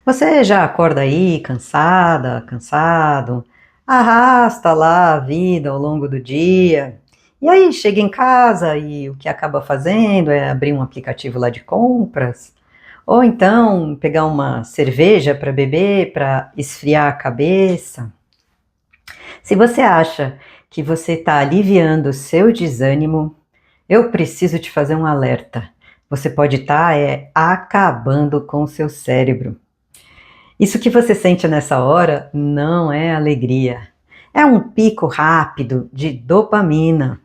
Você já acorda aí cansada, cansado, arrasta lá a vida ao longo do dia, e aí chega em casa e o que acaba fazendo é abrir um aplicativo lá de compras, ou então pegar uma cerveja para beber, para esfriar a cabeça. Se você acha que você está aliviando o seu desânimo, eu preciso te fazer um alerta. Você pode estar acabando com o seu cérebro. Isso que você sente nessa hora não é alegria. É um pico rápido de dopamina.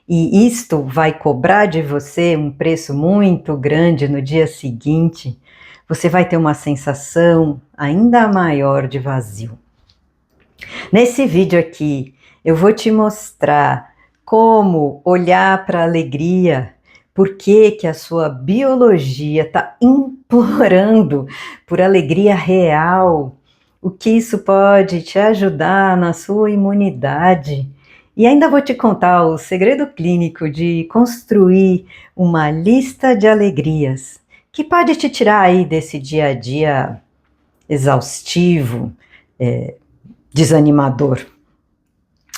E isto vai cobrar de você um preço muito grande no dia seguinte. Você vai ter uma sensação ainda maior de vazio. Nesse vídeo aqui, eu vou te mostrar como olhar para a alegria, por que a sua biologia está implorando por alegria real, o que isso pode te ajudar na sua imunidade. E ainda vou te contar o segredo clínico de construir uma lista de alegrias, que pode te tirar aí desse dia a dia exaustivo, desanimador.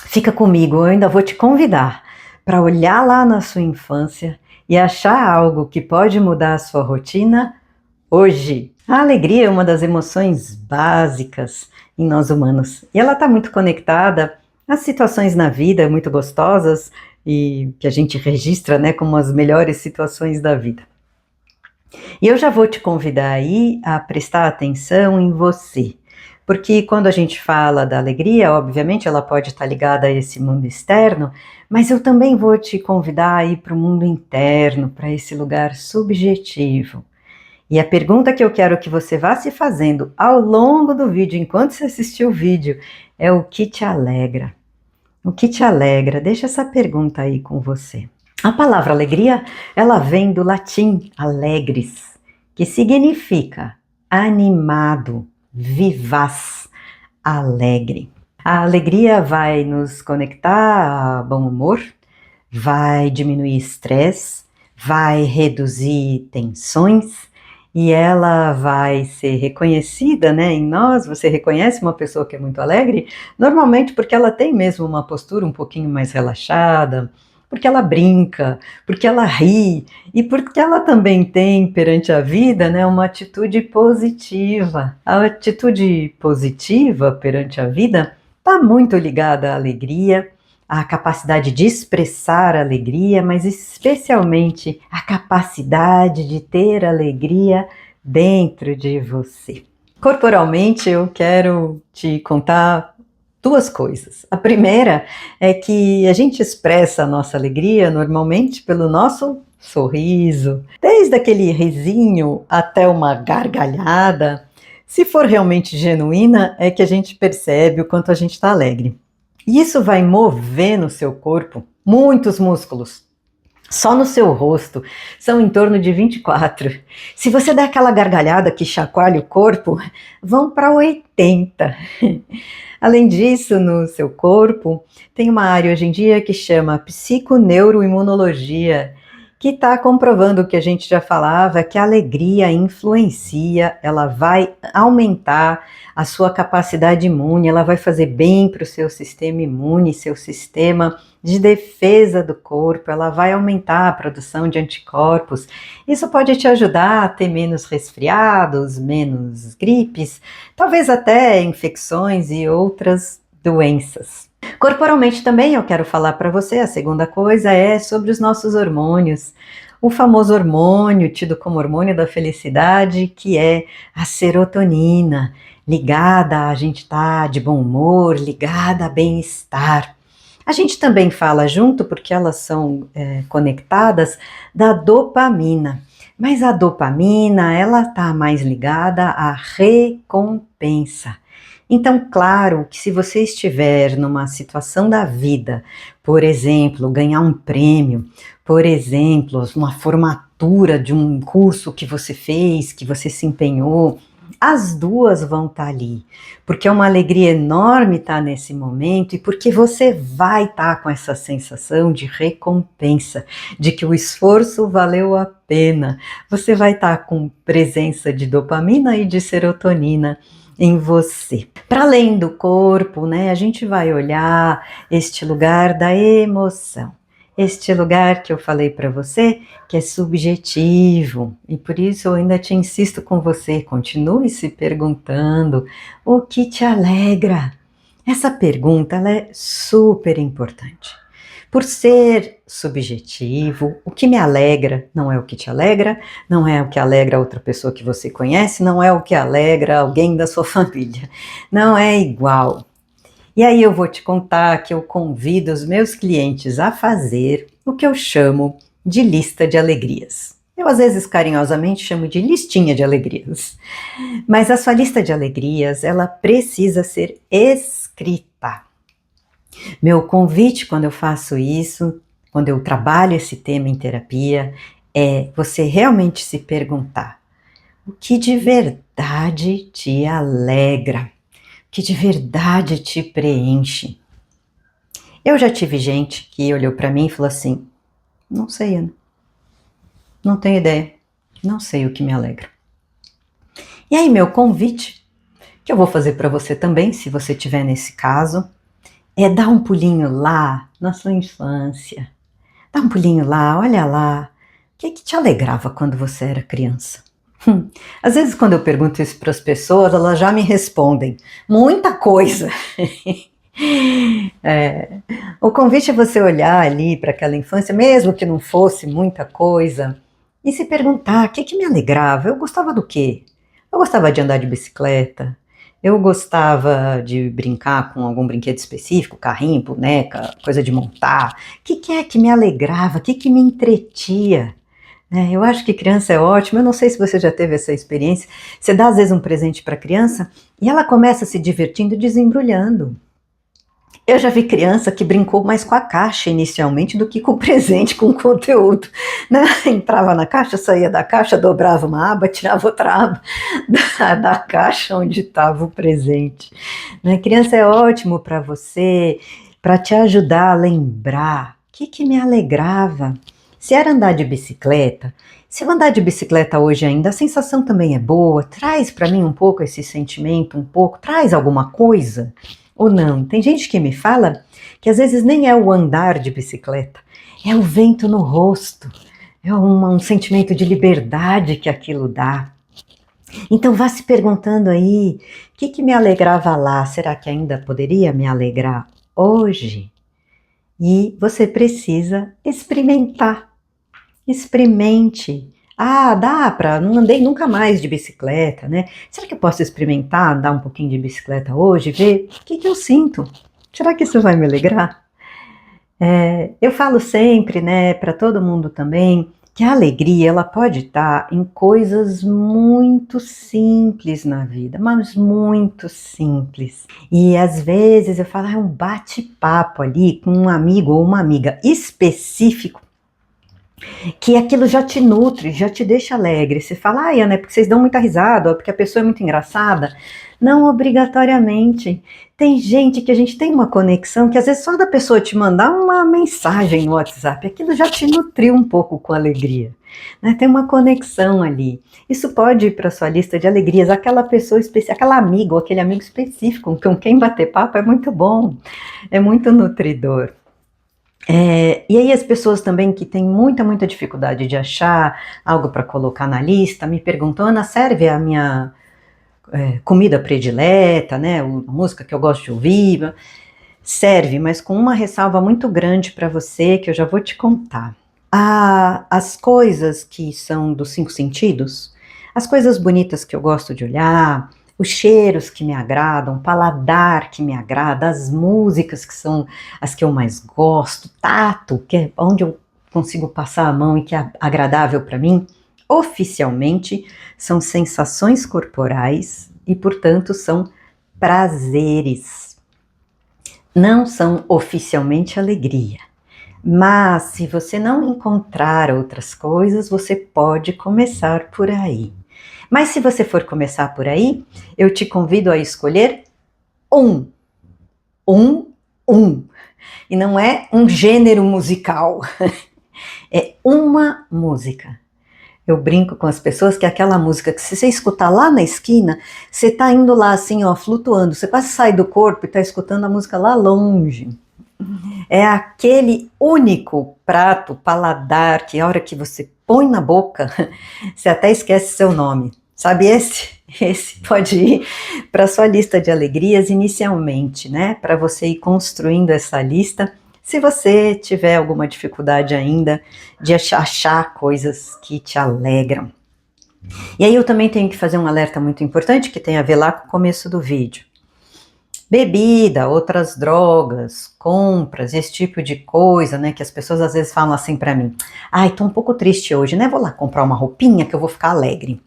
Fica comigo, eu ainda vou te convidar para olhar lá na sua infância e achar algo que pode mudar a sua rotina hoje. A alegria é uma das emoções básicas em nós humanos e ela está muito conectada às situações na vida muito gostosas e que a gente registra, né, como as melhores situações da vida. E eu já vou te convidar aí a prestar atenção em você. Porque quando a gente fala da alegria, obviamente ela pode estar ligada a esse mundo externo, mas eu também vou te convidar a ir para o mundo interno, para esse lugar subjetivo. E a pergunta que eu quero que você vá se fazendo ao longo do vídeo, enquanto você assistir o vídeo, é o que te alegra? O que te alegra? Deixa essa pergunta aí com você. A palavra alegria, ela vem do latim alegres, que significa animado, vivaz, alegre. A alegria vai nos conectar a bom humor, vai diminuir estresse, vai reduzir tensões e ela vai ser reconhecida, né, em nós. Você reconhece uma pessoa que é muito alegre, normalmente porque ela tem mesmo uma postura um pouquinho mais relaxada, porque ela brinca, porque ela ri e porque ela também tem perante a vida, né, uma atitude positiva. A atitude positiva perante a vida está muito ligada à alegria, à capacidade de expressar alegria, mas especialmente a capacidade de ter alegria dentro de você. Corporalmente, eu quero te contar duas coisas. A primeira é que a gente expressa a nossa alegria normalmente pelo nosso sorriso, desde aquele risinho até uma gargalhada. Se for realmente genuína, é que a gente percebe o quanto a gente está alegre. E isso vai mover no seu corpo muitos músculos. Só no seu rosto são em torno de 24. Se você der aquela gargalhada que chacoalha o corpo, vão para 80. Além disso, no seu corpo, tem uma área hoje em dia que chama psiconeuroimunologia, que está comprovando o que a gente já falava, que a alegria influencia, ela vai aumentar a sua capacidade imune, ela vai fazer bem para o seu sistema imune, seu sistema de defesa do corpo, ela vai aumentar a produção de anticorpos. Isso pode te ajudar a ter menos resfriados, menos gripes, talvez até infecções e outras doenças. Corporalmente também eu quero falar para você, a segunda coisa é sobre os nossos hormônios. O famoso hormônio, tido como hormônio da felicidade, que é a serotonina, ligada a gente estar de bom humor, ligada a bem-estar. A gente também fala junto, porque elas são conectadas, da dopamina. Mas a dopamina, ela está mais ligada à recompensa. Então, claro que se você estiver numa situação da vida, por exemplo, ganhar um prêmio, por exemplo, uma formatura de um curso que você fez, que você se empenhou, as duas vão estar ali, porque é uma alegria enorme estar nesse momento e porque você vai estar com essa sensação de recompensa, de que o esforço valeu a pena. Você vai estar com presença de dopamina e de serotonina em você. Para além do corpo, né, a gente vai olhar este lugar da emoção. Este lugar que eu falei para você, que é subjetivo, e por isso eu ainda te insisto com você, continue se perguntando o que te alegra. Essa pergunta ela é super importante. Por ser subjetivo, o que me alegra não é o que te alegra, não é o que alegra outra pessoa que você conhece, não é o que alegra alguém da sua família, não é igual. E aí eu vou te contar que eu convido os meus clientes a fazer o que eu chamo de lista de alegrias. Eu às vezes carinhosamente chamo de listinha de alegrias. Mas a sua lista de alegrias, ela precisa ser escrita. Meu convite quando eu faço isso, quando eu trabalho esse tema em terapia, é você realmente se perguntar o que de verdade te alegra, o que de verdade te preenche. Eu já tive gente que olhou para mim e falou assim, não sei, Ana, não tenho ideia, não sei o que me alegra. E aí meu convite, que eu vou fazer para você também, se você estiver nesse caso, é dar um pulinho lá na sua infância. Dá um pulinho lá, olha lá. O que te alegrava quando você era criança? Às vezes quando eu pergunto isso para as pessoas, elas já me respondem. Muita coisa. O convite é você olhar ali para aquela infância, mesmo que não fosse muita coisa, e se perguntar, o que me alegrava? Eu gostava do quê? Eu gostava de andar de bicicleta, eu gostava de brincar com algum brinquedo específico, carrinho, boneca, coisa de montar. O que é que me alegrava? O que me entretia? Eu acho que criança é ótimo, eu não sei se você já teve essa experiência. Você dá às vezes um presente para a criança e ela começa se divertindo desembrulhando. Eu já vi criança que brincou mais com a caixa inicialmente do que com o presente, com o conteúdo, né? Entrava na caixa, saía da caixa, dobrava uma aba, tirava outra aba da caixa onde estava o presente. Né? Criança é ótimo para você, para te ajudar a lembrar o que me alegrava. Se era andar de bicicleta, se eu andar de bicicleta hoje ainda, a sensação também é boa, traz para mim um pouco esse sentimento, traz alguma coisa ou não. Tem gente que me fala que às vezes nem é o andar de bicicleta, é o vento no rosto, é um sentimento de liberdade que aquilo dá. Então vá se perguntando aí, o que me alegrava lá, será que ainda poderia me alegrar hoje? E você precisa experimentar. Experimente. Não andei nunca mais de bicicleta, né? Será que eu posso experimentar andar um pouquinho de bicicleta hoje, ver o que eu sinto? Será que isso vai me alegrar? Eu falo sempre, né, para todo mundo também, que a alegria, ela pode estar em coisas muito simples na vida, mas muito simples. E às vezes eu falo, é um bate-papo ali com um amigo ou uma amiga específico, que aquilo já te nutre, já te deixa alegre. Você fala, Ana, é porque vocês dão muita risada, ou é porque a pessoa é muito engraçada. Não obrigatoriamente. Tem gente que a gente tem uma conexão que às vezes só da pessoa te mandar uma mensagem no WhatsApp, aquilo já te nutriu um pouco com alegria. Né? Tem uma conexão ali. Isso pode ir para sua lista de alegrias. Aquela pessoa específica, aquela amiga ou aquele amigo específico com quem bater papo é muito bom, é muito nutridor. E aí as pessoas também que têm muita dificuldade de achar algo para colocar na lista, me perguntam, Ana, serve a minha comida predileta, né, a música que eu gosto de ouvir? Serve, mas com uma ressalva muito grande para você, que eu já vou te contar. As coisas que são dos 5 sentidos, as coisas bonitas que eu gosto de olhar, os cheiros que me agradam, o paladar que me agrada, as músicas que são as que eu mais gosto, tato, que é onde eu consigo passar a mão e que é agradável para mim, oficialmente são sensações corporais e, portanto, são prazeres. Não são oficialmente alegria. Mas se você não encontrar outras coisas, você pode começar por aí. Mas se você for começar por aí, eu te convido a escolher um. E não é um gênero musical, é uma música. Eu brinco com as pessoas que é aquela música que se você escutar lá na esquina, você tá indo lá assim, ó, flutuando. Você quase sai do corpo e tá escutando a música lá longe. É aquele único prato, paladar, que a hora que você põe na boca, você até esquece seu nome. Sabe esse? Esse pode ir para sua lista de alegrias inicialmente, né? Para você ir construindo essa lista. Se você tiver alguma dificuldade ainda de achar coisas que te alegram. E aí eu também tenho que fazer um alerta muito importante que tem a ver lá com o começo do vídeo. Bebida, outras drogas, compras, esse tipo de coisa, né, que as pessoas às vezes falam assim pra mim: ai, tô um pouco triste hoje, né, vou lá comprar uma roupinha que eu vou ficar alegre.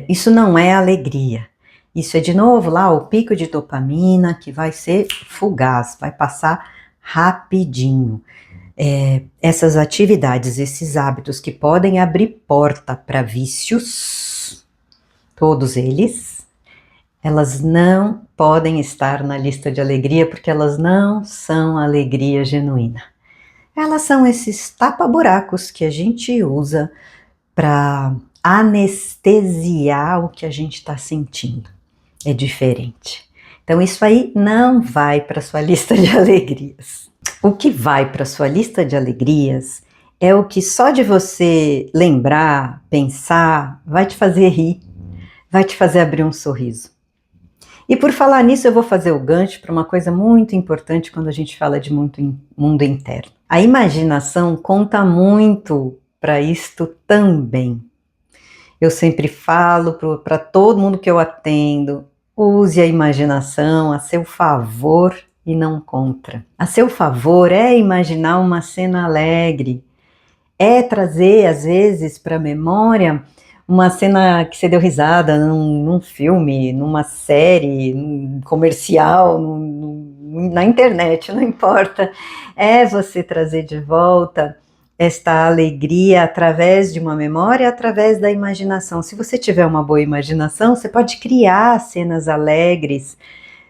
Isso não é alegria. Isso é, de novo, lá o pico de dopamina que vai ser fugaz, vai passar rapidinho. Essas atividades, esses hábitos que podem abrir porta para vícios, todos elas não podem estar na lista de alegria porque elas não são alegria genuína. Elas são esses tapa-buracos que a gente usa para anestesiar o que a gente está sentindo. É diferente. Então isso aí não vai para sua lista de alegrias. O que vai para sua lista de alegrias é o que só de você lembrar, pensar, vai te fazer rir, vai te fazer abrir um sorriso. E por falar nisso, eu vou fazer o gancho para uma coisa muito importante quando a gente fala de mundo interno. A imaginação conta muito para isto também. Eu sempre falo para todo mundo que eu atendo, use a imaginação a seu favor e não contra. A seu favor é imaginar uma cena alegre, é trazer às vezes para a memória uma cena que você deu risada num filme, numa série, num comercial, na internet, não importa. É você trazer de volta esta alegria através de uma memória, através da imaginação. Se você tiver uma boa imaginação, você pode criar cenas alegres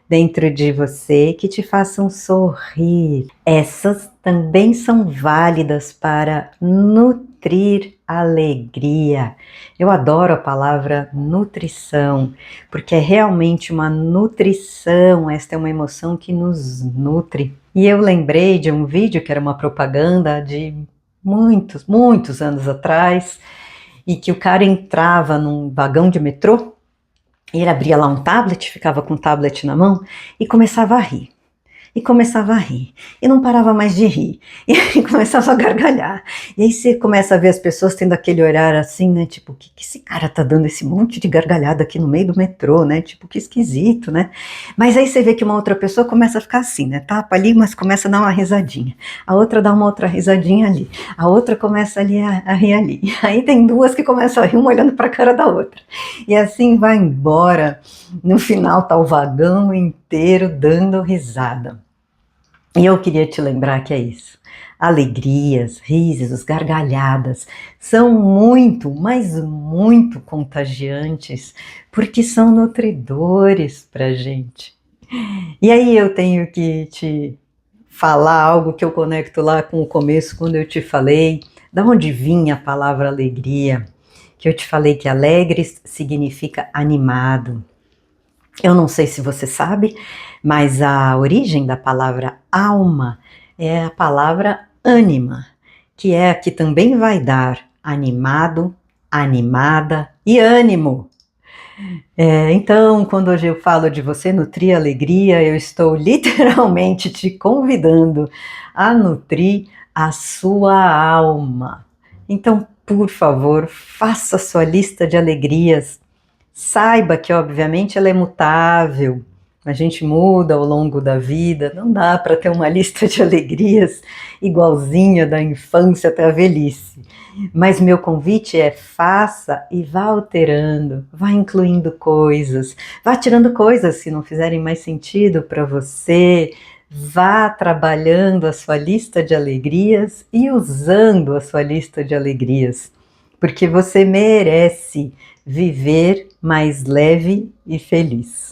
dentro de você que te façam sorrir. Essas também são válidas para nutrir alegria. Eu adoro a palavra nutrição, porque é realmente uma nutrição, esta é uma emoção que nos nutre. E eu lembrei de um vídeo que era uma propaganda de muitos anos atrás, e que o cara entrava num vagão de metrô, e ele abria lá um tablet, ficava com o tablet na mão e começava a rir. E não parava mais de rir, e aí começava a gargalhar, e aí você começa a ver as pessoas tendo aquele olhar assim, né, tipo, o que esse cara tá dando esse monte de gargalhada aqui no meio do metrô, né, tipo, que esquisito, né, mas aí você vê que uma outra pessoa começa a ficar assim, né, tapa ali, mas começa a dar uma risadinha, a outra dá uma outra risadinha ali, a outra começa ali a rir ali, aí tem duas que começam a rir, uma olhando pra cara da outra, e assim vai embora, no final tá o vagão inteiro dando risada. E eu queria te lembrar que é isso. Alegrias, risos, gargalhadas são muito, mas muito contagiantes, porque são nutridores pra gente. E aí eu tenho que te falar algo que eu conecto lá com o começo, quando eu te falei da onde vinha a palavra alegria, que eu te falei que alegre significa animado. Eu não sei se você sabe, mas a origem da palavra alma é a palavra ânima, que é a que também vai dar animado, animada e ânimo. Então, quando hoje eu falo de você nutrir alegria, eu estou literalmente te convidando a nutrir a sua alma. Então, por favor, faça sua lista de alegrias. Saiba que, obviamente, ela é mutável, a gente muda ao longo da vida, não dá para ter uma lista de alegrias igualzinha da infância até a velhice. Mas meu convite é: faça e vá alterando, vá incluindo coisas, vá tirando coisas se não fizerem mais sentido para você, vá trabalhando a sua lista de alegrias e usando a sua lista de alegrias. porque você merece viver mais leve e feliz.